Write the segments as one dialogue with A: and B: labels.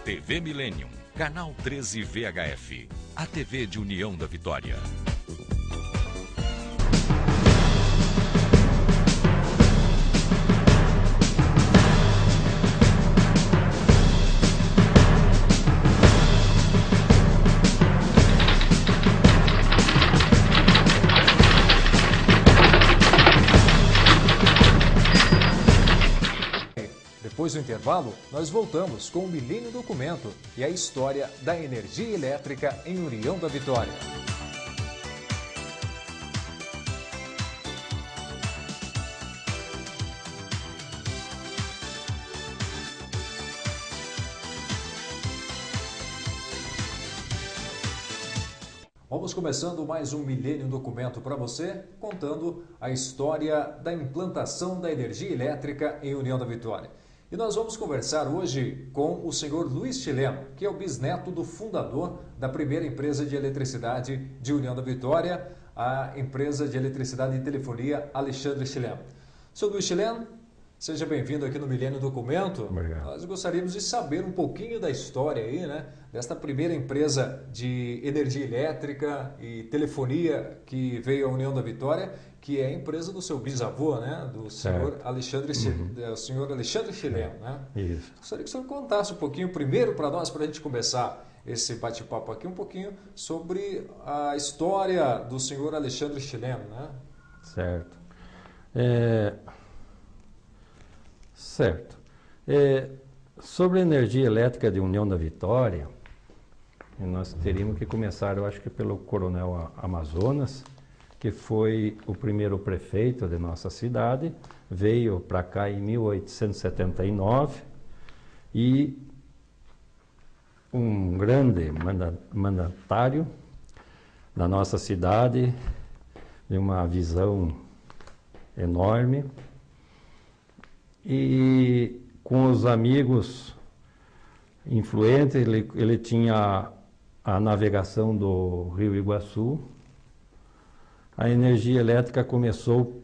A: TV Millennium, Canal 13 VHF, a TV de União da Vitória.
B: Depois do intervalo, nós voltamos com o Milênio Documento e a história da energia elétrica em União da Vitória. Vamos começando mais um Milênio Documento para você, contando a história da implantação da energia elétrica em União da Vitória. E nós vamos conversar hoje com o senhor Luiz Chileno, que é o bisneto do fundador da primeira empresa de eletricidade de União da Vitória, a empresa de eletricidade e telefonia Alexandre Chileno. Senhor Luiz Chileno, seja bem-vindo aqui no Milênio Documento.
C: Obrigado.
B: Nós gostaríamos de saber um pouquinho da história aí, né, desta primeira empresa de energia elétrica e telefonia que veio à União da Vitória, que é a empresa do seu bisavô, né, do senhor Alexandre, o senhor Alexandre Chileno, né?
C: Isso.
B: Gostaria que o senhor contasse um pouquinho primeiro para nós, para a gente começar esse bate-papo aqui, um pouquinho sobre a história do senhor Alexandre Chileno, né?
C: Certo. Sobre a energia elétrica de União da Vitória, nós teríamos que começar, eu acho que pelo Coronel Amazonas, que foi o primeiro prefeito de nossa cidade, veio para cá em 1879 e um grande mandatário da nossa cidade, de uma visão enorme, e com os amigos influentes, ele tinha a navegação do Rio Iguaçu. A energia elétrica começou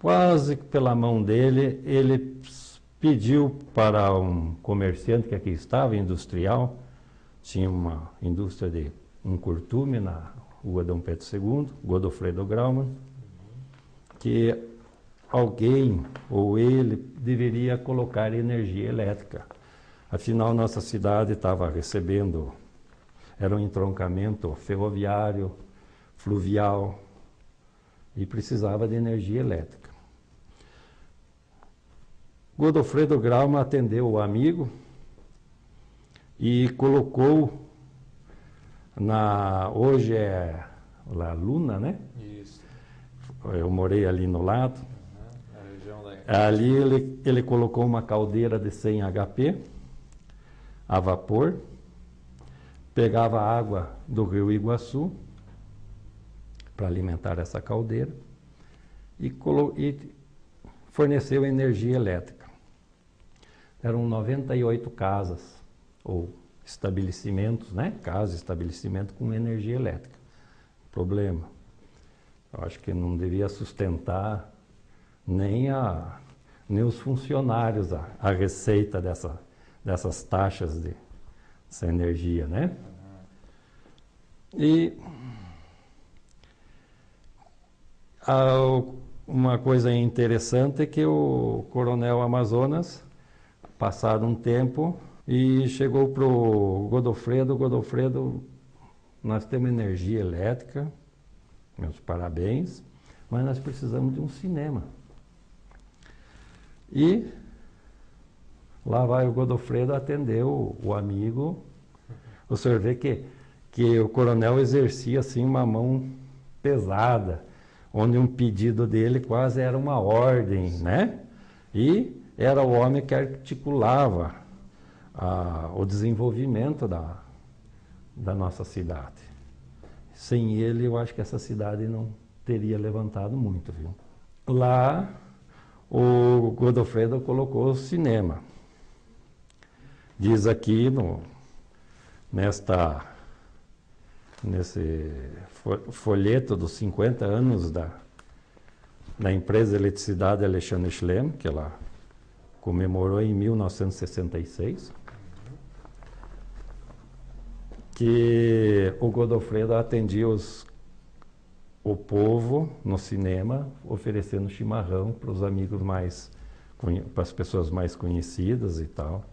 C: quase pela mão dele. Ele pediu para um comerciante que aqui estava, industrial, tinha uma indústria de um curtume na rua Dom Pedro II, Godofredo Grauman, que alguém ou ele deveria colocar energia elétrica. Afinal, nossa cidade estava recebendo, era um entroncamento ferroviário, fluvial, e precisava de energia elétrica. Godofredo Grauman atendeu o amigo e colocou hoje é La Luna, né?
B: Isso.
C: Eu morei ali no lado.
B: A região da...
C: Ali ele colocou uma caldeira de 100 HP a vapor, pegava a água do Rio Iguaçu para alimentar essa caldeira e forneceu energia elétrica. Eram 98 casas ou estabelecimentos, né? Casas, estabelecimento com energia elétrica. Problema, eu acho que não devia sustentar nem os funcionários a receita dessas taxas dessa energia, né? E uma coisa interessante é que o Coronel Amazonas, passado um tempo, e chegou para o Godofredo, nós temos energia elétrica, meus parabéns, mas nós precisamos de um cinema. E lá vai o Godofredo atender o amigo. O senhor vê que o coronel exercia assim uma mão pesada, onde um pedido dele quase era uma ordem, né? E era o homem que articulava o desenvolvimento da nossa cidade. Sem ele, eu acho que essa cidade não teria levantado muito, viu? Lá, o Godofredo colocou o cinema. Diz aqui nesse folheto dos 50 anos da empresa de eletricidade Alexandre Chileno, que ela comemorou em 1966. que o Godofredo atendia o povo no cinema, oferecendo chimarrão para os amigos para as pessoas mais conhecidas e tal.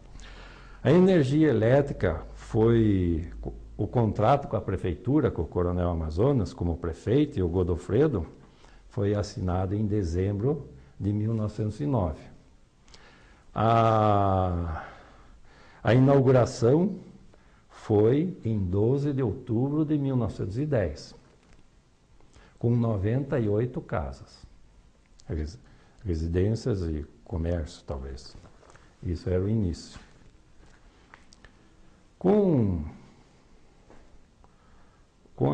C: A energia elétrica foi o contrato com a prefeitura, com o Coronel Amazonas, como prefeito, e o Godofredo, foi assinado em dezembro de 1909. A inauguração foi em 12 de outubro de 1910, com 98 casas, residências e comércio, talvez. Isso era o início. Com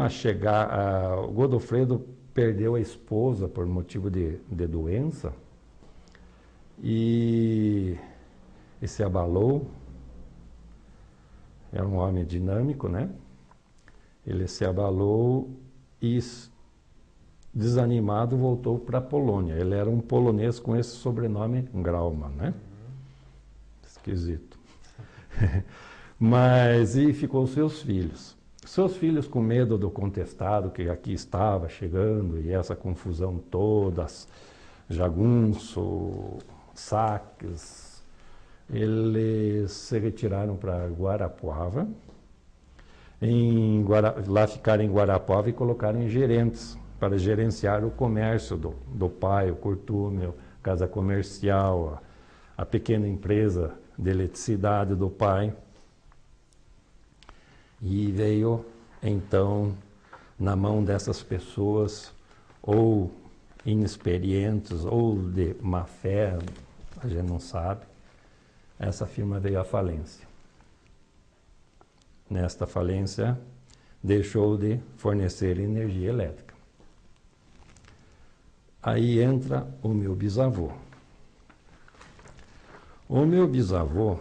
C: a chegada, o Godofredo perdeu a esposa por motivo de doença e se abalou. Era um homem dinâmico, né? Ele se abalou e, desanimado, voltou para a Polônia. Ele era um polonês com esse sobrenome Grauman, né? Esquisito. E ficou seus filhos. Seus filhos, com medo do contestado que aqui estava chegando e essa confusão toda, jagunço, saques, eles se retiraram para Guarapuava. Lá ficaram em Guarapuava e colocaram gerentes para gerenciar o comércio do pai, o curtume, a casa comercial, a pequena empresa de eletricidade do pai. E veio, então, na mão dessas pessoas, ou inexperientes, ou de má fé, a gente não sabe, essa firma veio à falência. Nesta falência, deixou de fornecer energia elétrica. Aí entra o meu bisavô. O meu bisavô,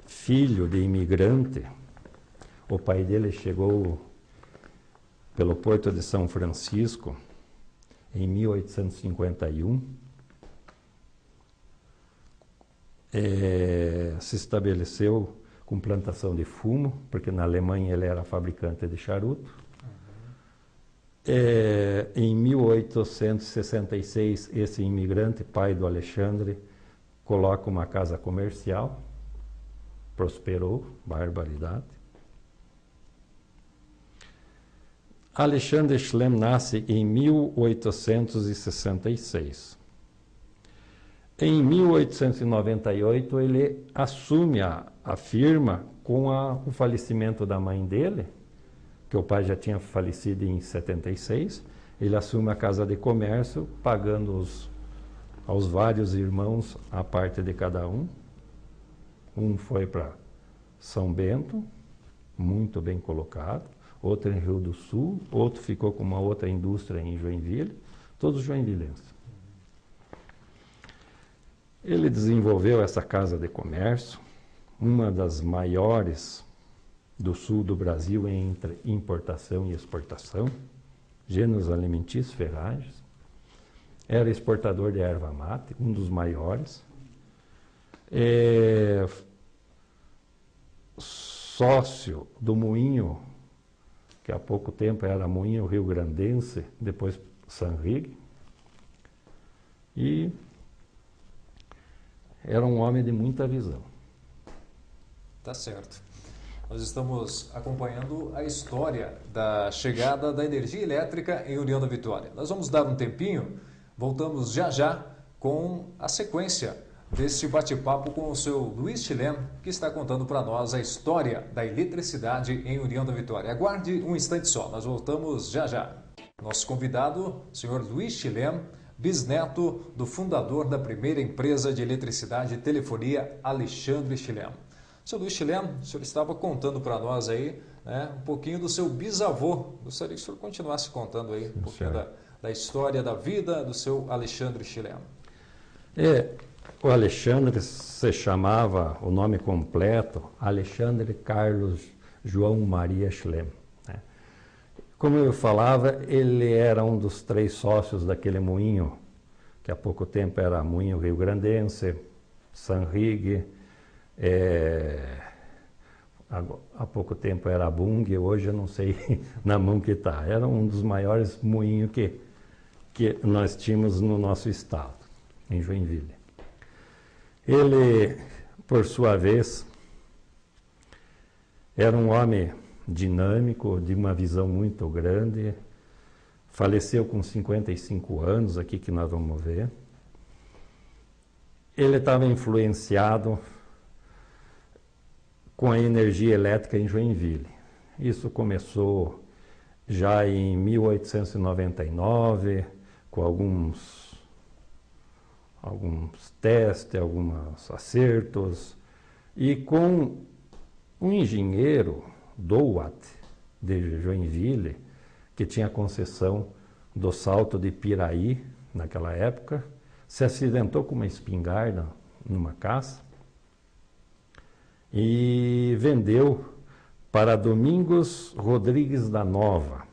C: filho de imigrante, o pai dele chegou pelo Porto de São Francisco em 1851. Se estabeleceu com plantação de fumo, porque na Alemanha ele era fabricante de charuto. Em 1866, esse imigrante, pai do Alexandre, coloca uma casa comercial, prosperou, barbaridade. Alexandre Schlem nasce em 1866. Em 1898, ele assume a firma com o falecimento da mãe dele, que o pai já tinha falecido em 76. Ele assume a casa de comércio, pagando aos vários irmãos a parte de cada um. Um foi para São Bento, muito bem colocado. Outro em Rio do Sul, outro ficou com uma outra indústria em Joinville, todos joinvilenses. Ele desenvolveu essa casa de comércio, uma das maiores do sul do Brasil entre importação e exportação, gêneros alimentícios, ferragens. Era exportador de erva mate, um dos maiores. Sócio do Moinho, que há pouco tempo era Moinho Rio Grandense, depois Sanrig. E era um homem de muita visão.
B: Tá certo. Nós estamos acompanhando a história da chegada da energia elétrica em União da Vitória. Nós vamos dar um tempinho, voltamos já já com a sequência deste bate-papo com o seu Luiz Schlem, que está contando para nós a história da eletricidade em União da Vitória. Aguarde um instante só, nós voltamos já já. Nosso convidado, o senhor Luiz Schlem, bisneto do fundador da primeira empresa de eletricidade e telefonia, Alexandre Schlem. Seu Luiz Schlem, o senhor estava contando para nós aí, né, um pouquinho do seu bisavô. Gostaria que o senhor continuasse contando aí um pouquinho da história da vida do seu Alexandre Schlem.
C: O Alexandre se chamava, o nome completo, Alexandre Carlos João Maria Schlem. Né? Como eu falava, ele era um dos 3 sócios daquele moinho, que há pouco tempo era Moinho Rio Grandense, Sanrig, há pouco tempo era a Bung, hoje eu não sei na mão que está. Era um dos maiores moinhos que nós tínhamos no nosso estado, em Joinville. Ele, por sua vez, era um homem dinâmico, de uma visão muito grande. Faleceu com 55 anos, aqui que nós vamos ver. Ele estava influenciado com a energia elétrica em Joinville. Isso começou já em 1899, com alguns testes, alguns acertos, e com um engenheiro, Douat, de Joinville, que tinha concessão do Salto de Piraí, naquela época, se acidentou com uma espingarda numa caça e vendeu para Domingos Rodrigues da Nova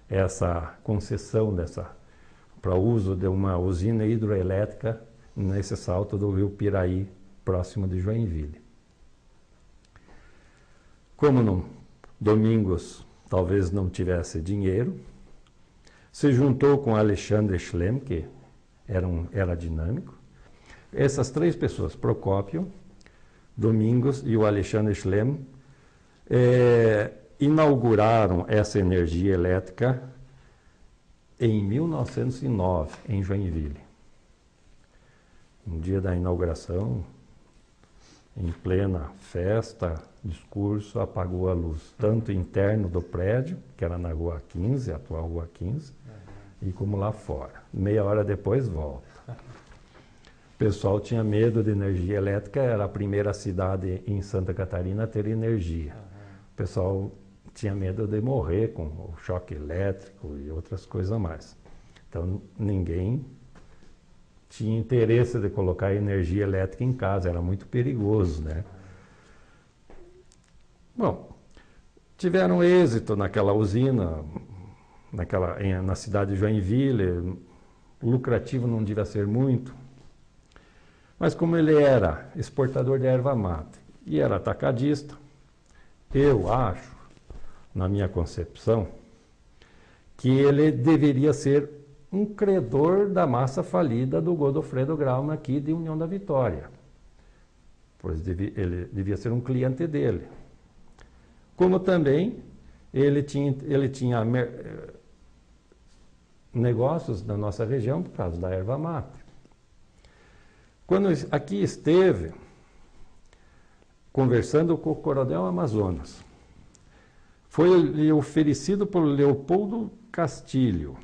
C: essa concessão para uso de uma usina hidroelétrica nesse salto do rio Piraí, próximo de Joinville. Como Domingos talvez não tivesse dinheiro, se juntou com Alexandre Schlem, que era dinâmico. Essas três pessoas, Procópio, Domingos e o Alexandre Schlem, inauguraram essa energia elétrica em 1909, em Joinville. No dia da inauguração, em plena festa, discurso, apagou a luz, tanto interno do prédio, que era na Rua 15, a atual Rua 15, e como lá fora. Meia hora depois volta. O pessoal tinha medo de energia elétrica, era a primeira cidade em Santa Catarina a ter energia. O pessoal tinha medo de morrer com o choque elétrico e outras coisas a mais. Então ninguém tinha interesse de colocar energia elétrica em casa, era muito perigoso, né? Bom, tiveram êxito naquela usina, na cidade de Joinville, lucrativo não devia ser muito, mas como ele era exportador de erva mate e era atacadista, eu acho, na minha concepção, que ele deveria ser um credor da massa falida do Godofredo Grauman aqui de União da Vitória, pois ele devia ser um cliente dele. Como também ele tinha negócios na nossa região por causa da erva mate. Quando aqui esteve conversando com o Coronel Amazonas, foi oferecido por Leopoldo Castilho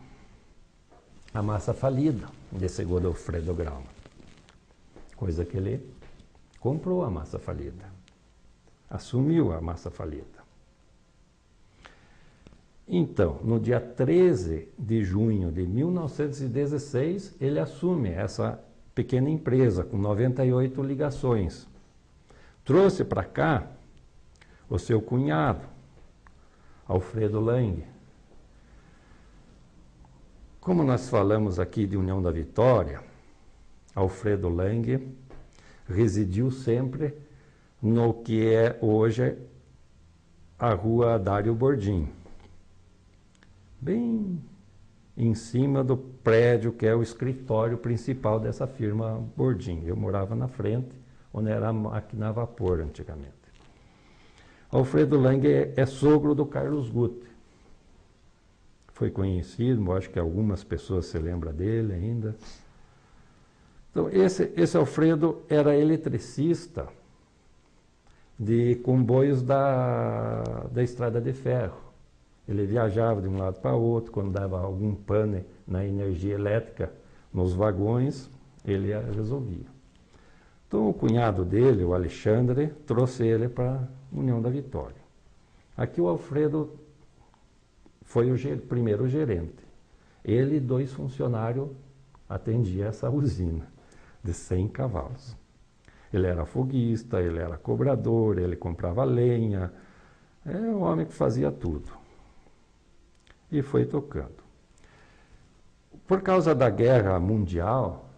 C: a massa falida desse Godofredo Grauman, coisa que ele comprou a massa falida, assumiu a massa falida. Então, no dia 13 de junho de 1916, ele assume essa pequena empresa com 98 ligações. Trouxe para cá o seu cunhado, Alfredo Lang. Como nós falamos aqui de União da Vitória, Alfredo Lang residiu sempre no que é hoje a Rua Dário Bordim, bem em cima do prédio que é o escritório principal dessa firma Bordim. Eu morava na frente, onde era a máquina a vapor antigamente. Alfredo Lang é sogro do Carlos Guti. Foi conhecido, acho que algumas pessoas se lembram dele ainda. Então, esse Alfredo era eletricista de comboios da estrada de ferro. Ele viajava de um lado para outro, quando dava algum pane na energia elétrica nos vagões, ele resolvia. Então o cunhado dele, o Alexandre, trouxe ele para a União da Vitória. Aqui o Alfredo foi o primeiro gerente. Ele e 2 funcionários atendiam essa usina de 100 cavalos. Ele era foguista, ele era cobrador, ele comprava lenha, é um homem que fazia tudo. E foi tocando. Por causa da guerra mundial,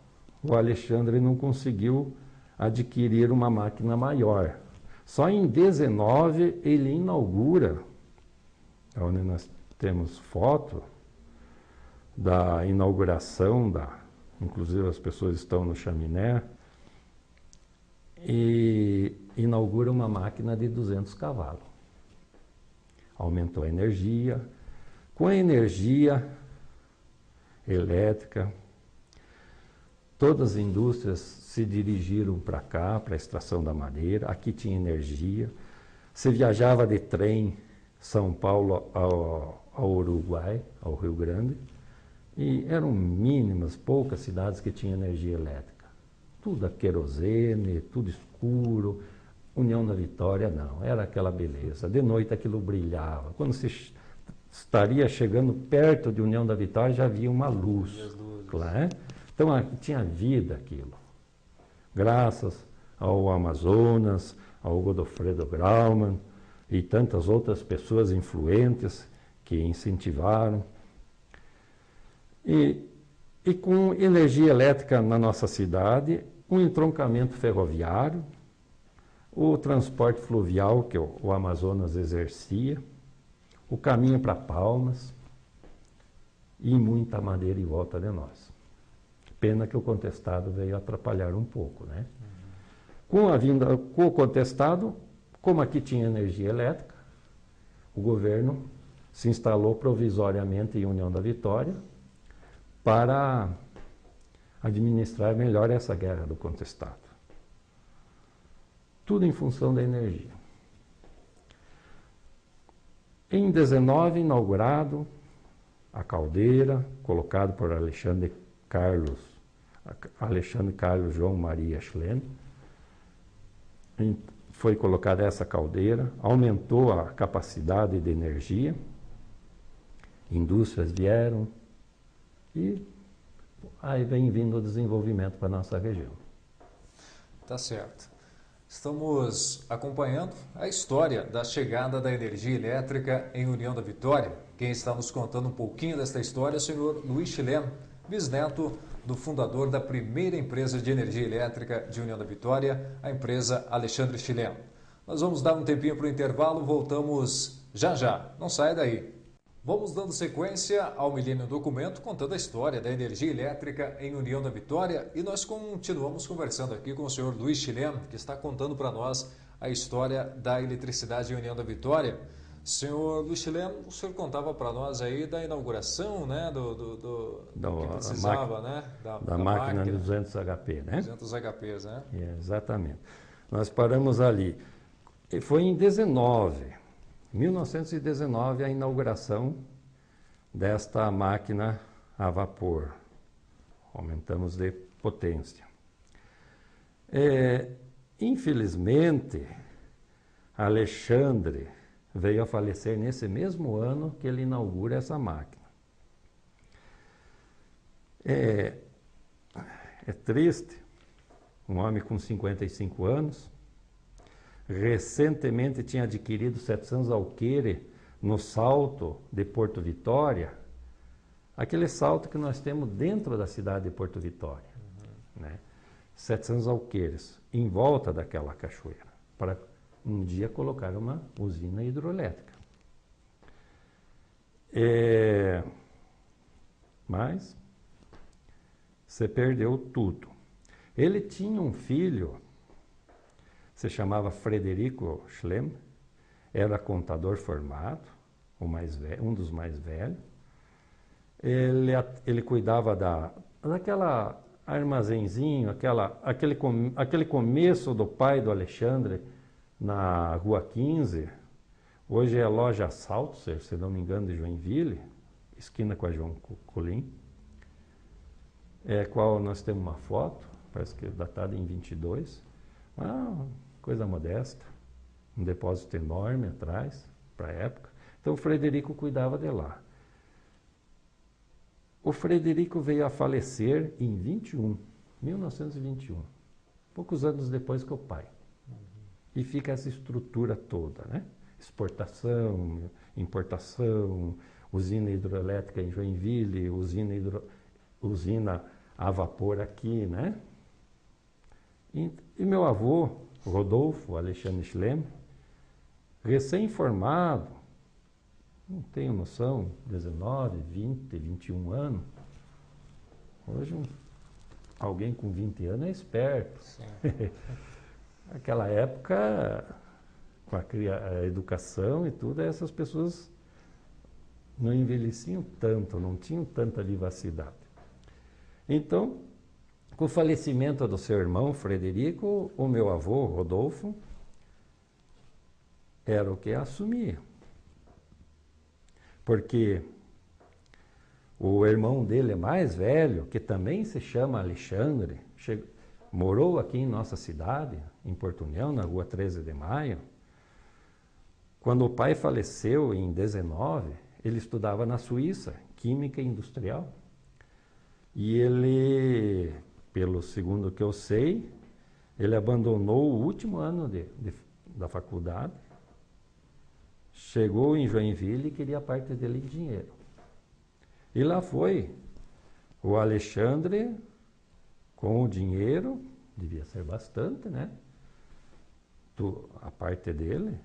C: o Alexandre não conseguiu adquirir uma máquina maior. Só em 19 ele inaugura, onde nós temos foto da inauguração, inclusive as pessoas estão no chaminé, e inaugura uma máquina de 200 cavalos. Aumentou a energia. Com a energia elétrica, todas as indústrias se dirigiram para cá, para a extração da madeira. Aqui tinha energia. Se viajava de trem São Paulo ao Uruguai, ao Rio Grande, e eram mínimas, poucas cidades que tinham energia elétrica. Tudo a querosene, tudo escuro. União da Vitória, não, era aquela beleza. De noite aquilo brilhava. Quando se estaria chegando perto de União da Vitória, já havia uma luz. Claro. Então tinha vida aquilo. Graças ao Amazonas, ao Godofredo Grauman e tantas outras pessoas influentes que incentivaram. E com energia elétrica na nossa cidade, um entroncamento ferroviário, o transporte fluvial que o Amazonas exercia, o caminho para Palmas e muita madeira em volta de nós. Pena que o contestado veio atrapalhar um pouco, né? Com o contestado, como aqui tinha energia elétrica, o governo se instalou provisoriamente em União da Vitória para administrar melhor essa guerra do contestado. Tudo em função da energia. Em 19, inaugurado a caldeira, colocado por Alexandre Carlos João Maria Schlem. Foi colocada essa caldeira, aumentou a capacidade de energia, indústrias vieram e aí vem vindo o desenvolvimento para a nossa região.
B: Tá certo. Estamos acompanhando a história da chegada da energia elétrica em União da Vitória. Quem está nos contando um pouquinho desta história é o senhor Luiz Schlem, bisneto do fundador da primeira empresa de energia elétrica de União da Vitória, a empresa Alexandre Schlem. Nós vamos dar um tempinho para o intervalo, voltamos já já. Não saia daí. Vamos dando sequência ao Milênio Documento, contando a história da energia elétrica em União da Vitória, e nós continuamos conversando aqui com o senhor Luiz Schlem, que está contando para nós a história da eletricidade em União da Vitória. Senhor Luiz Schlem, o senhor contava para nós aí da inauguração, né, que precisava, né,
C: da máquina de 200 HP, né?
B: 200 HPs, né?
C: Exatamente. Nós paramos ali. E foi em 1919, a inauguração desta máquina a vapor. Aumentamos de potência. Infelizmente, Alexandre veio a falecer nesse mesmo ano que ele inaugura essa máquina. É triste, um homem com 55 anos, recentemente tinha adquirido 700 alqueire no Salto de Porto Vitória, aquele salto que nós temos dentro da cidade de Porto Vitória, né? 700 alqueires em volta daquela cachoeira, para um dia colocar uma usina hidroelétrica. Mas você perdeu tudo. Ele tinha um filho, se chamava Frederico Schlem, era contador formado, um dos mais velhos. Ele cuidava daquela armazenzinho, aquele começo do pai do Alexandre, na Rua 15, hoje é a loja Saltzer, se não me engano, de Joinville, esquina com a João Colim, qual nós temos uma foto, parece que é datada em 22, uma coisa modesta, um depósito enorme atrás, para a época. Então o Frederico cuidava de lá. O Frederico veio a falecer em 1921, poucos anos depois que o pai. E fica essa estrutura toda, né? Exportação, importação, usina hidroelétrica em Joinville, usina a vapor aqui, né? E meu avô, Rodolfo Alexandre Schlem, recém-formado, não tenho noção, 19, 20, 21 anos. Hoje alguém com 20 anos é esperto. Naquela época, com a educação e tudo, essas pessoas não envelheciam tanto, não tinham tanta vivacidade. Então, com o falecimento do seu irmão Frederico, o meu avô, Rodolfo, era o que assumia. Porque o irmão dele mais velho, que também se chama Alexandre, morou aqui em nossa cidade, em Porto União, na rua 13 de Maio. Quando o pai faleceu em 19, ele estudava na Suíça, Química Industrial. E ele, pelo segundo que eu sei, ele abandonou o último ano da faculdade, chegou em Joinville e queria parte dele em dinheiro. E lá foi o Alexandre com o dinheiro, devia ser bastante, né? A parte dele.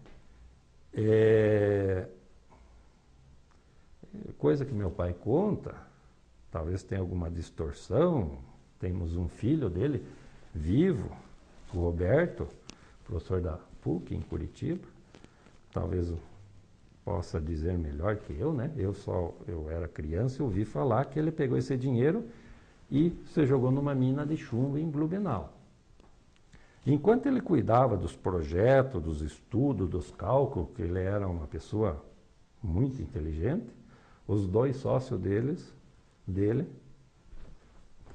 C: Coisa que meu pai conta, talvez tenha alguma distorção. Temos um filho dele vivo, o Roberto, professor da PUC em Curitiba. Talvez possa dizer melhor que eu, né? Eu era criança e ouvi falar que ele pegou esse dinheiro e se jogou numa mina de chumbo em Blumenau. Enquanto ele cuidava dos projetos, dos estudos, dos cálculos, que ele era uma pessoa muito inteligente, os dois sócios dele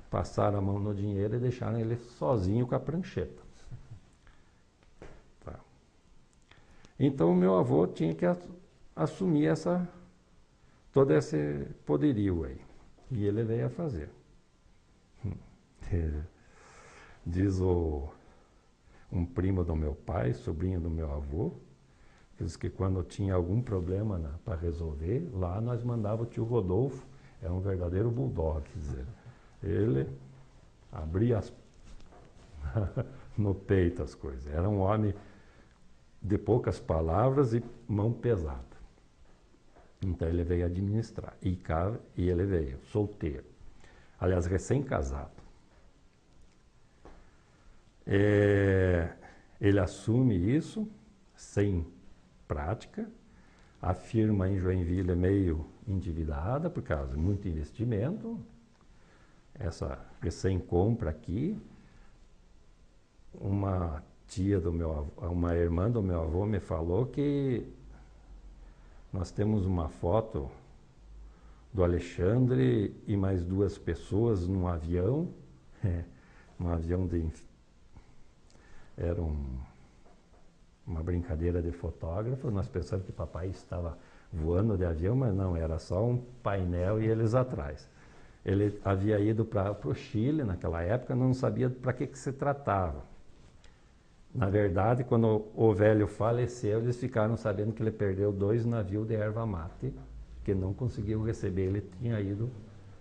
C: passaram a mão no dinheiro e deixaram ele sozinho com a prancheta. Tá. Então, o meu avô tinha que assumir todo esse poderio aí. E ele veio a fazer. Diz um primo do meu pai, sobrinho do meu avô, diz que quando tinha algum problema para resolver, lá nós mandávamos o tio Rodolfo, é um verdadeiro bulldog, quer dizer, ele abria no peito as coisas. Era um homem de poucas palavras e mão pesada. Então ele veio administrar. E ele veio solteiro. Aliás, recém-casado. Ele assume isso sem prática. A firma em Joinville é meio endividada por causa de muito investimento. Essa recém-compra aqui. Uma irmã do meu avô me falou que nós temos uma foto do Alexandre e mais duas pessoas num avião, era uma brincadeira de fotógrafo. Nós pensamos que papai estava voando de avião, mas não, era só um painel e eles atrás. Ele havia ido para o Chile naquela época, não sabia para que se tratava. Na verdade, quando o velho faleceu, eles ficaram sabendo que ele perdeu 2 navios de erva mate, que não conseguiu receber. Ele tinha ido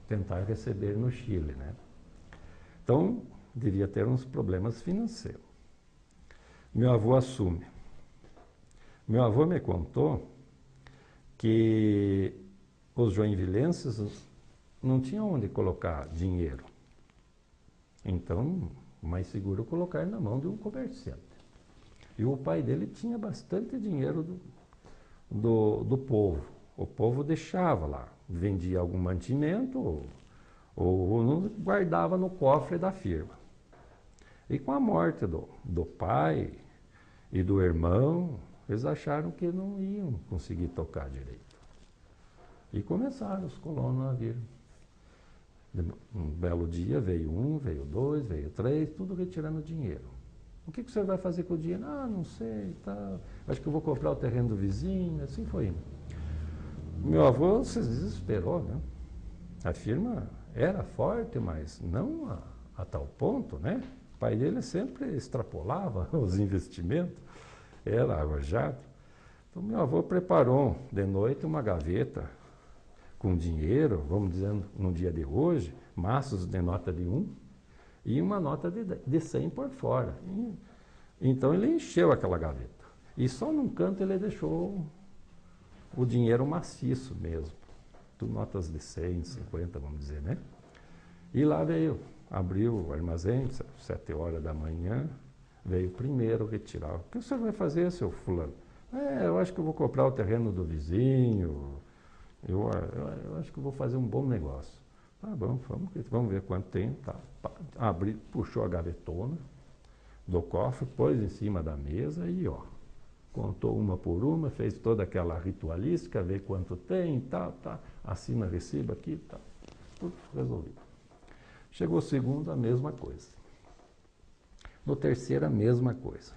C: tentar receber no Chile, né? Então, devia ter uns problemas financeiros. Meu avô assume. Meu avô me contou que os joinvilenses não tinham onde colocar dinheiro. Então, mais seguro colocar na mão de um comerciante. E o pai dele tinha bastante dinheiro do povo. O povo deixava lá, vendia algum mantimento ou guardava no cofre da firma. E com a morte do pai e do irmão, eles acharam que não iam conseguir tocar direito. E começaram os colonos a vir. Um belo dia veio um, veio 2, veio 3, tudo retirando dinheiro. O que o senhor vai fazer com o dinheiro? Ah, não sei, tá. Acho que eu vou comprar o terreno do vizinho, assim foi indo. Meu avô se desesperou, né? A firma era forte, mas não a tal ponto, né? O pai dele sempre extrapolava os investimentos, era arrojado. Então meu avô preparou de noite uma gaveta com dinheiro, vamos dizer, no dia de hoje, maços de nota de 1 e uma nota de 100 por fora. E Então ele encheu aquela gaveta. E só num canto ele deixou o dinheiro maciço mesmo. Tudo notas de 100, 50, vamos dizer, né? E lá veio, abriu o armazém, 7 horas da manhã, veio primeiro retirar. O que o senhor vai fazer, seu fulano? Eu acho que eu vou comprar o terreno do vizinho, eu acho que eu vou fazer um bom negócio. Tá bom, vamos ver quanto tem. Tá. Abriu, puxou a gavetona do cofre, pôs em cima da mesa e contou uma por uma, fez toda aquela ritualística, vê quanto tem, tá, assina recibo aqui, tá, tudo resolvido. Chegou o segundo, a mesma coisa. No terceiro, a mesma coisa.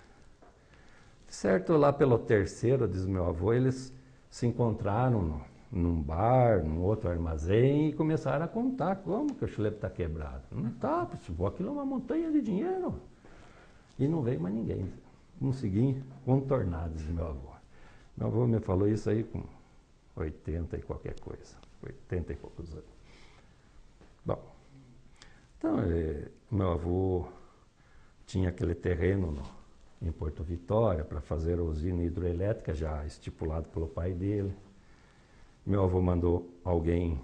C: Certo, lá pelo terceiro, diz meu avô, eles se encontraram num bar, num outro armazém e começaram a contar como que o chulepe está quebrado. Não está, aquilo é uma montanha de dinheiro. E não veio mais ninguém. Consegui contornar, diz meu avô. Meu avô me falou isso aí com 80 e qualquer coisa, 80 e poucos anos. Bom, então meu avô tinha aquele terreno em Porto Vitória para fazer a usina hidroelétrica, já estipulado pelo pai dele. Meu avô mandou alguém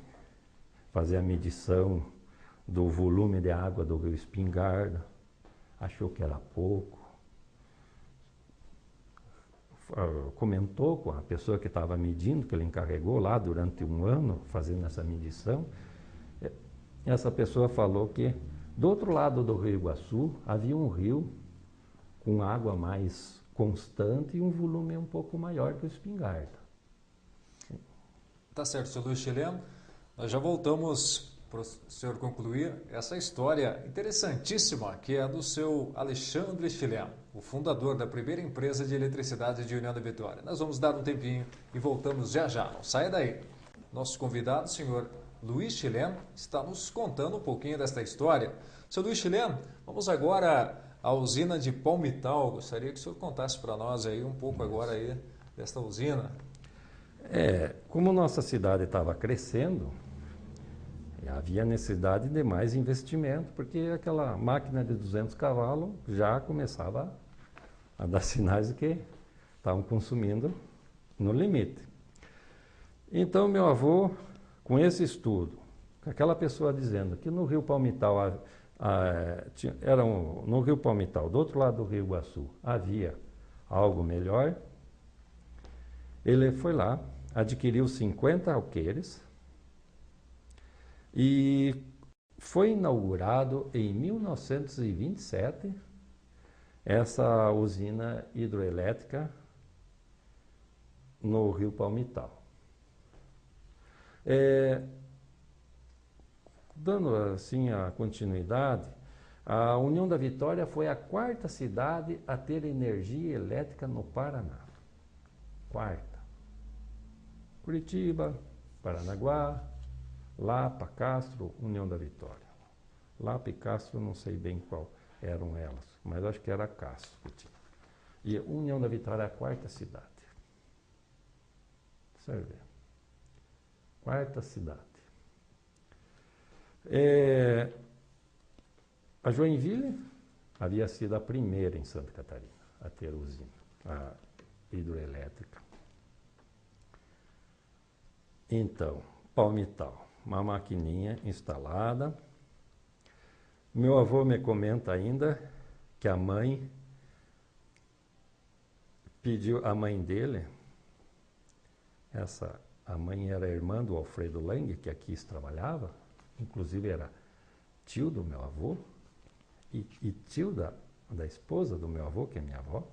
C: fazer a medição do volume de água do rio Espingarda, achou que era pouco. Comentou com a pessoa que estava medindo, que ele encarregou lá durante um ano fazendo essa medição. Essa pessoa falou que do outro lado do Rio Iguaçu havia um rio com água mais constante e um volume um pouco maior que o Espingarda.
B: Tá certo, senhor Luiz Chileno. Nós já voltamos para o senhor concluir essa história interessantíssima que é do seu Alexandre Chileno, o fundador da primeira empresa de eletricidade de União da Vitória. Nós vamos dar um tempinho e voltamos já já. Não saia daí. Nosso convidado, o senhor Luiz Chileno, está nos contando um pouquinho desta história. Senhor Luiz Chileno, vamos agora à usina de Palmital. Gostaria que o senhor contasse para nós aí um pouco agora aí desta usina.
C: Como nossa cidade estava crescendo, havia necessidade de mais investimento, porque aquela máquina de 200 cavalos já começava a dar sinais de que estavam consumindo no limite. Então, meu avô, com esse estudo, com aquela pessoa dizendo que no Rio Palmital, no Rio Palmital, do outro lado do Rio Iguaçu, havia algo melhor, ele foi lá, adquiriu 50 alqueires e foi inaugurado em 1927 essa usina hidroelétrica no Rio Palmital. Dando assim a continuidade, a União da Vitória foi a 4ª cidade a ter energia elétrica no Paraná. 4ª. Curitiba, Paranaguá, Lapa, Castro, União da Vitória. Lapa e Castro, não sei bem qual eram elas, mas acho que era Castro que tinha. E União da Vitória é a 4ª cidade. Você vê. 4ª cidade. A Joinville havia sido a primeira em Santa Catarina a ter usina, a hidroelétrica. Então, Palmital, uma maquininha instalada. Meu avô me comenta ainda que a mãe pediu, a mãe dele, a mãe era irmã do Alfredo Lang, que aqui trabalhava, inclusive era tio do meu avô e tio da esposa do meu avô, que é minha avó.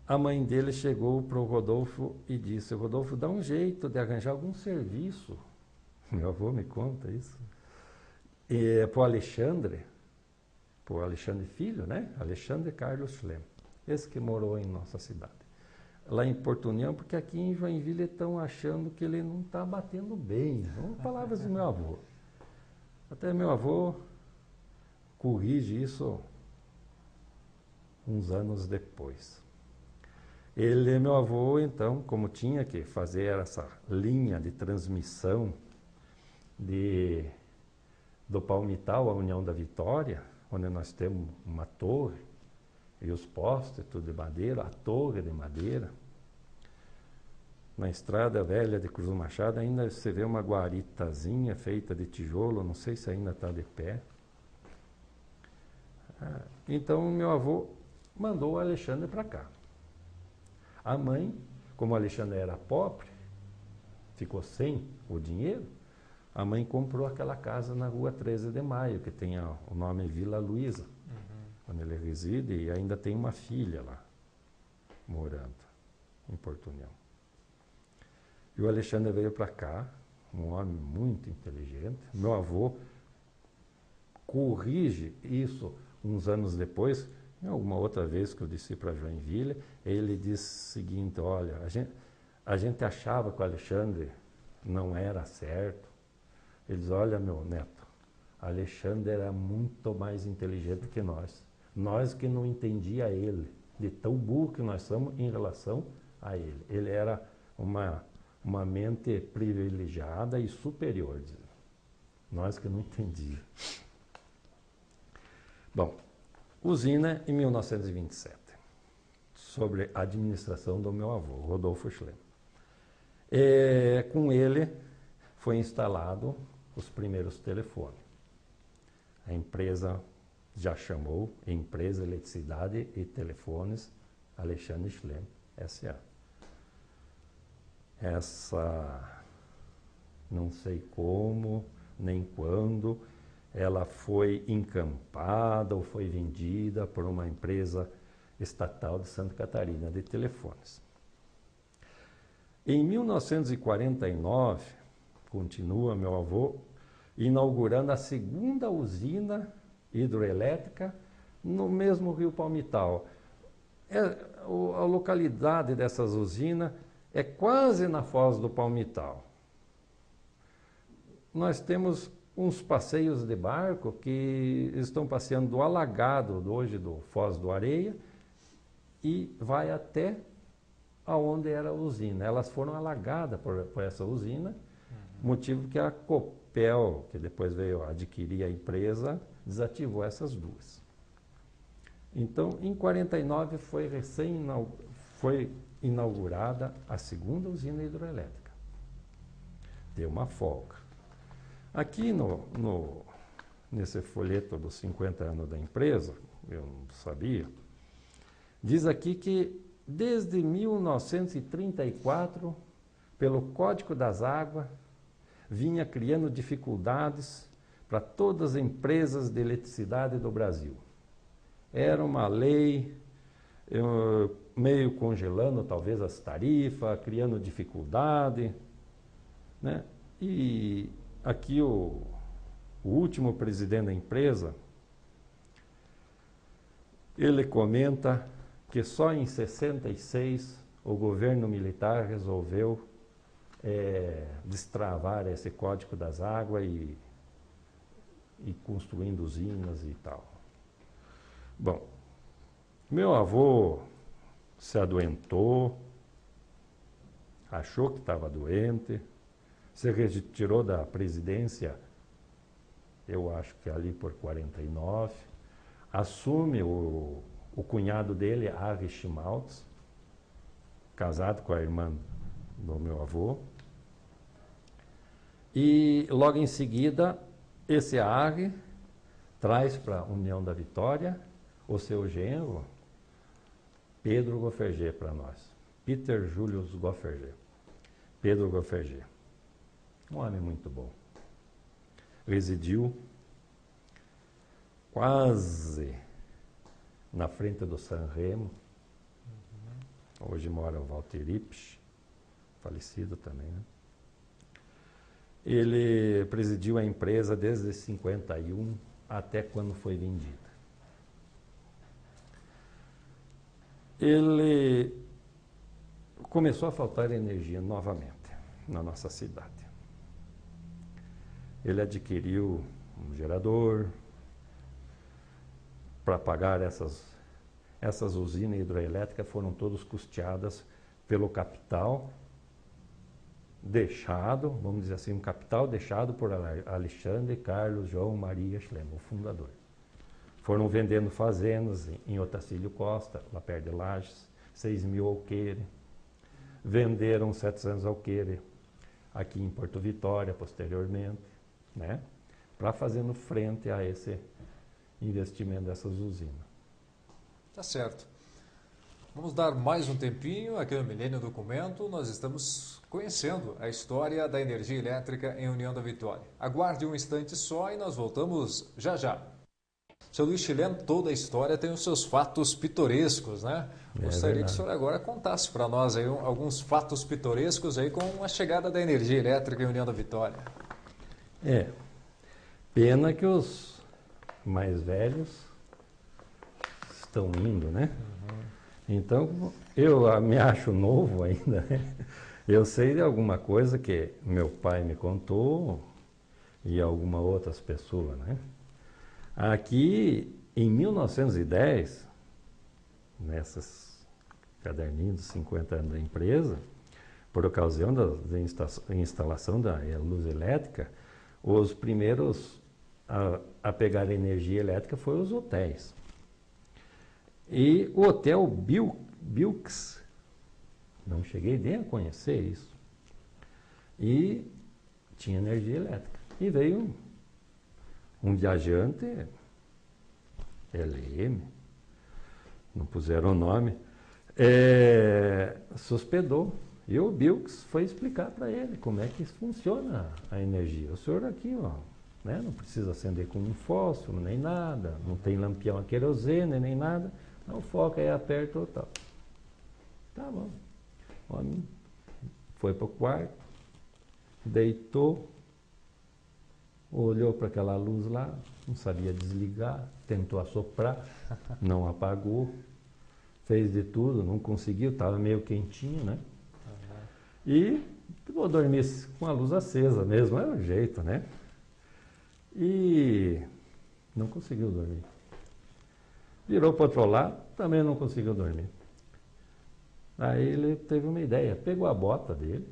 C: A mãe dele chegou para o Rodolfo e disse: Rodolfo, dá um jeito de arranjar algum serviço. Meu avô me conta isso. Para o Alexandre Filho, né? Alexandre Carlos Schlem, esse que morou em nossa cidade. Lá em Porto União, porque aqui em Joinville estão achando que ele não está batendo bem. São palavras do meu avô. Até meu avô corrige isso uns anos depois. Meu avô, então, como tinha que fazer essa linha de transmissão do Palmital à União da Vitória, onde nós temos uma torre, e os postes tudo de madeira, a torre de madeira. Na estrada velha de Cruz Machado ainda você vê uma guaritazinha feita de tijolo, não sei se ainda está de pé. Então meu avô mandou o Alexandre para cá. A mãe, como o Alexandre era pobre, ficou sem o dinheiro, a mãe comprou aquela casa na rua 13 de Maio, que tem o nome Vila Luísa, onde ele reside, e ainda tem uma filha lá, morando em Porto União. E o Alexandre veio para cá, um homem muito inteligente. Meu avô corrige isso uns anos depois, uma outra vez que eu desci para Joinville, ele disse o seguinte: olha, a gente achava que o Alexandre não era certo. Ele diz: olha, meu neto, Alexandre era muito mais inteligente que nós. Nós que não entendia ele, de tão burro que nós somos em relação a ele. Ele era uma mente privilegiada e superior, diz. Nós que não entendíamos. Bom, usina em 1927, sobre a administração do meu avô, Rodolfo Schlem. Com ele foi instalado os primeiros telefones. A empresa já chamou Empresa Eletricidade e Telefones Alexandre Schlem S.A. Essa, não sei como, nem quando, ela foi encampada ou foi vendida por uma empresa estatal de Santa Catarina de telefones. Em 1949, continua meu avô inaugurando a segunda usina hidroelétrica no mesmo Rio Palmital. A localidade dessas usinas é quase na Foz do Palmital. Nós temos uns passeios de barco que estão passeando do alagado hoje do Foz do Areia e vai até aonde era a usina. Elas foram alagadas por essa usina, motivo que a Copel, que depois veio adquirir a empresa, desativou essas duas. Então, em 49 foi inaugurada a segunda usina hidroelétrica. Deu uma folga. Aqui nesse folheto dos 50 anos da empresa, eu não sabia, diz aqui que desde 1934, pelo Código das Águas, vinha criando dificuldades para todas as empresas de eletricidade do Brasil. Era uma lei meio congelando talvez as tarifas, criando dificuldade, né? E aqui o último presidente da empresa, ele comenta que só em 66 o governo militar resolveu destravar esse Código das Águas e construindo usinas e tal. Bom, meu avô se adoentou, achou que estava doente, se retirou da presidência, eu acho que ali por 49, assume o cunhado dele, Harry Schmaltz, casado com a irmã do meu avô, e logo em seguida esse Harry traz para a União da Vitória o seu genro, Pedro Gofferger, para nós. Peter Julius Gofferger. Pedro Gofferger. Um homem muito bom. Residiu quase na frente do San Remo. Hoje mora o Walter Ipsch, falecido também, né? Ele presidiu a empresa desde 51 até quando foi vendida. Ele começou a faltar energia novamente na nossa cidade. Ele adquiriu um gerador para pagar essas usinas hidroelétricas, foram todas custeadas pelo capital deixado, vamos dizer assim, um capital deixado por Alexandre Carlos João Maria Schlem, o fundador. foram vendendo fazendas em Otacílio Costa, lá perto de Lages, 6.000 alqueires. Venderam 700 alqueires aqui em Porto Vitória, posteriormente, né? Para fazendo frente a esse investimento dessas usinas.
B: Tá certo. Vamos dar mais um tempinho aqui no Milênio Documento. Nós estamos conhecendo a história da energia elétrica em União da Vitória. Aguarde um instante só e nós voltamos já já. Seu Luiz Chileno, toda a história tem os seus fatos pitorescos, né? Gostaria que o senhor agora contasse para nós aí alguns fatos pitorescos aí com a chegada da energia elétrica em União da Vitória.
C: Pena que os mais velhos estão indo, né? Então, eu me acho novo ainda, né? Eu sei de alguma coisa que meu pai me contou e algumas outras pessoas, né? Aqui, em 1910, nessas caderninhos dos 50 anos da empresa, por ocasião da instalação da luz elétrica, os primeiros a pegar energia elétrica foram os hotéis. E o hotel Bilks, não cheguei nem a conhecer isso, e tinha energia elétrica. E veio um viajante, LM, não puseram o nome, se hospedou. E o Bilks foi explicar para ele como é que funciona a energia. O senhor aqui, ó, né, não precisa acender com um fósforo, nem nada, não tem lampião a querosene, nem nada. Não foca aí, aperta ou tal. Tá bom. O homem foi para o quarto, deitou, olhou para aquela luz lá, não sabia desligar, tentou assoprar, não apagou, fez de tudo, não conseguiu, estava meio quentinho, né? E vou dormir com a luz acesa mesmo, é o jeito, né? E não conseguiu dormir. Virou para o outro lado, também não conseguiu dormir. Aí ele teve uma ideia, pegou a bota dele,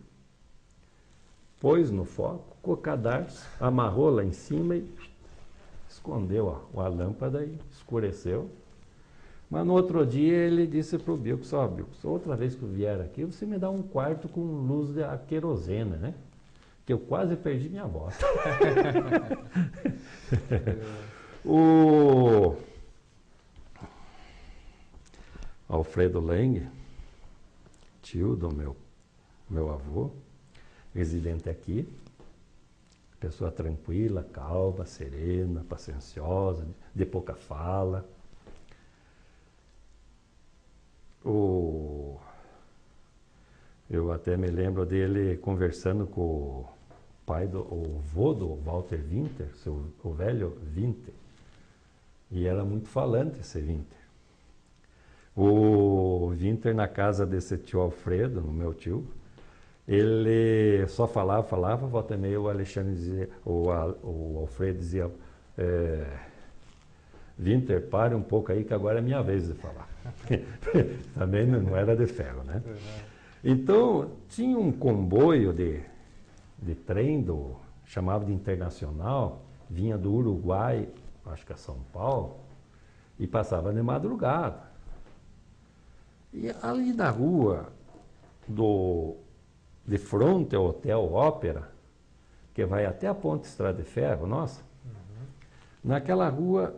C: pôs no foco, com o cadarço, amarrou lá em cima e escondeu a lâmpada e escureceu. Mas no outro dia ele disse para o Bilks, ó, Bilks, outra vez que eu vier aqui, você me dá um quarto com luz de querosene, né? Que eu quase perdi minha bota. O Alfredo Lang, tio do meu avô, residente aqui, pessoa tranquila, calma, serena, pacienciosa, de pouca fala. Eu até me lembro dele conversando com o vô do Walter Winter, o velho Winter, e era muito falante esse Winter. O Winter, na casa desse tio Alfredo, no meu tio, ele só falava, volta e meia o Alexandre dizia, o Alfredo dizia, Winter, pare um pouco aí que agora é minha vez de falar. Também não era de ferro, né? Então, tinha um comboio de trem, chamava de Internacional, vinha do Uruguai, acho que a São Paulo, e passava de madrugada. E ali na rua, de frente ao Hotel Ópera, que vai até a Ponte Estrada de Ferro, nossa, naquela rua,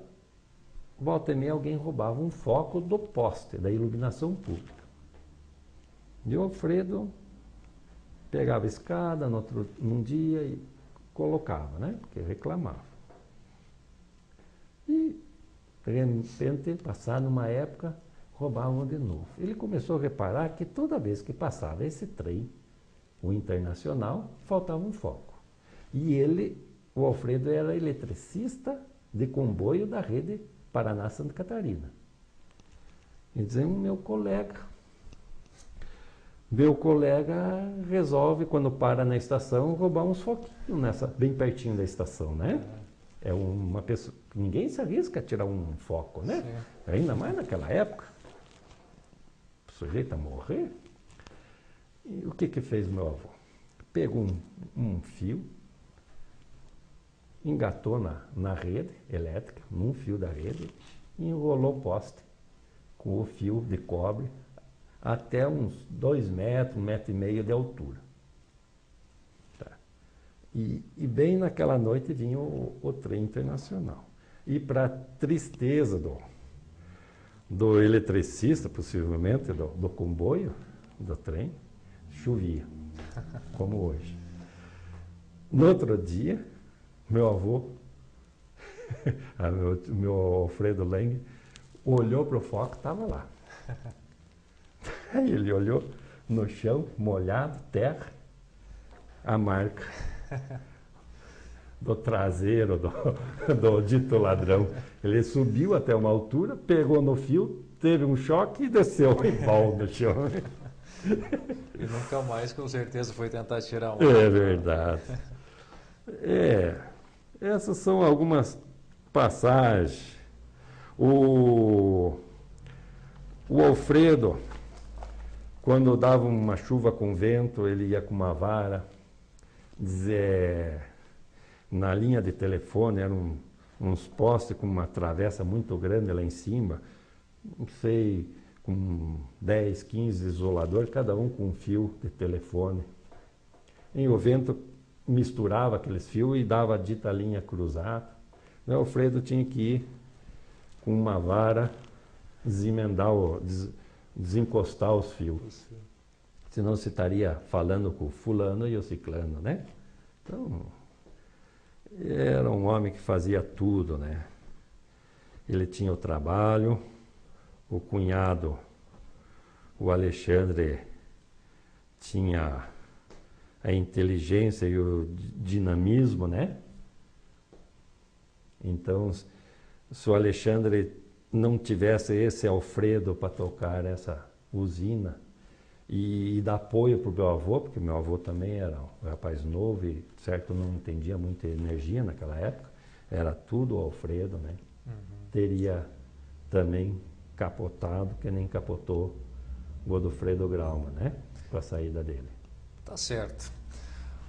C: volta e meia alguém roubava um foco do poste da iluminação pública. E o Alfredo pegava a escada num dia e colocava, né? Porque reclamava. E, de repente, passar numa época, roubavam de novo. Ele começou a reparar que toda vez que passava esse trem, o Internacional, faltava um foco. E o Alfredo era eletricista de comboio da rede Paraná-Santa Catarina. E dizia, meu colega resolve, quando para na estação, roubar uns foquinhos bem pertinho da estação, né? É uma pessoa, ninguém se arrisca a tirar um foco, né? Sim. Ainda mais naquela época. O sujeito a morrer. E o que fez meu avô? Pegou um fio, engatou na rede elétrica, num fio da rede, e enrolou o poste com o fio de cobre até uns 2 metros, 1,5 metro de altura. Tá. E bem naquela noite vinha o trem internacional. E para tristeza do eletricista, possivelmente, do comboio, do trem, chovia, como hoje. No outro dia, meu avô, meu Alfredo Leng, olhou para o foco e estava lá. Aí ele olhou no chão, molhado, terra, a marca do traseiro do dito ladrão. Ele subiu até uma altura, pegou no fio, teve um choque e desceu em pau no chão.
B: E nunca mais, com certeza, foi tentar tirar um.
C: É verdade. Essas são algumas passagens. O Alfredo, quando dava uma chuva com vento, ele ia com uma vara, na linha de telefone, eram uns postes com uma travessa muito grande lá em cima, não sei, com 10, 15 isoladores, cada um com um fio de telefone. E o vento misturava aqueles fios e dava a dita linha cruzada. O Alfredo tinha que ir com uma vara desemendar, desencostar os fios. Senão você estaria falando com o fulano e o ciclano, né? Então, era um homem que fazia tudo, né? Ele tinha o trabalho, o cunhado, o Alexandre, tinha a inteligência e o dinamismo, né? Então, se o Alexandre não tivesse esse Alfredo para tocar essa usina e dar apoio para o meu avô, porque meu avô também era um rapaz novo e, certo, não entendia muita energia naquela época, era tudo o Alfredo, né? Teria também capotado, que nem capotou o Godofredo Grauman, né? Com a saída dele.
B: Tá certo.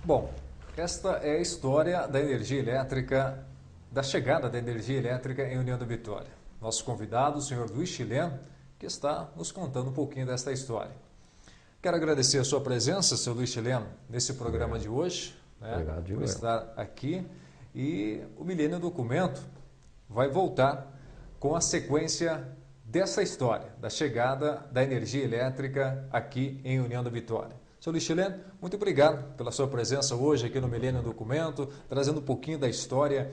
B: Bom, esta é a história da energia elétrica, da chegada da energia elétrica em União da Vitória. Nosso convidado, o senhor Luiz Chileno, que está nos contando um pouquinho desta história. Quero agradecer a sua presença, seu Luiz Chileno, nesse programa de hoje, né?
C: Obrigado,
B: por estar aqui. E o Milênio Documento vai voltar com a sequência dessa história, da chegada da energia elétrica aqui em União da Vitória. Seu Luiz Chileno, muito obrigado pela sua presença hoje aqui no Milênio Documento, trazendo um pouquinho da história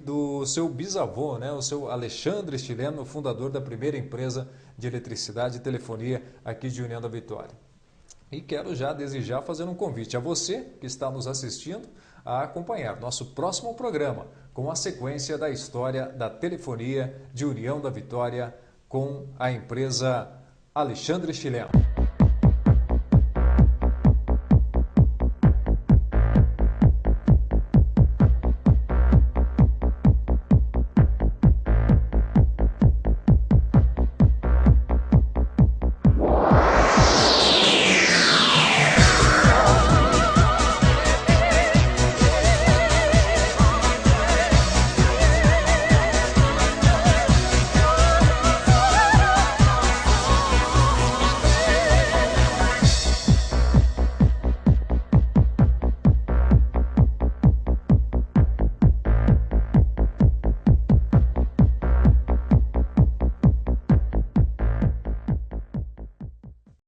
B: do seu bisavô, né, o seu Alexandre Chileno, fundador da primeira empresa de eletricidade e telefonia aqui de União da Vitória. E quero já, desde já, fazer um convite a você que está nos assistindo a acompanhar nosso próximo programa com a sequência da história da telefonia de União da Vitória com a empresa Alexandre Chileno.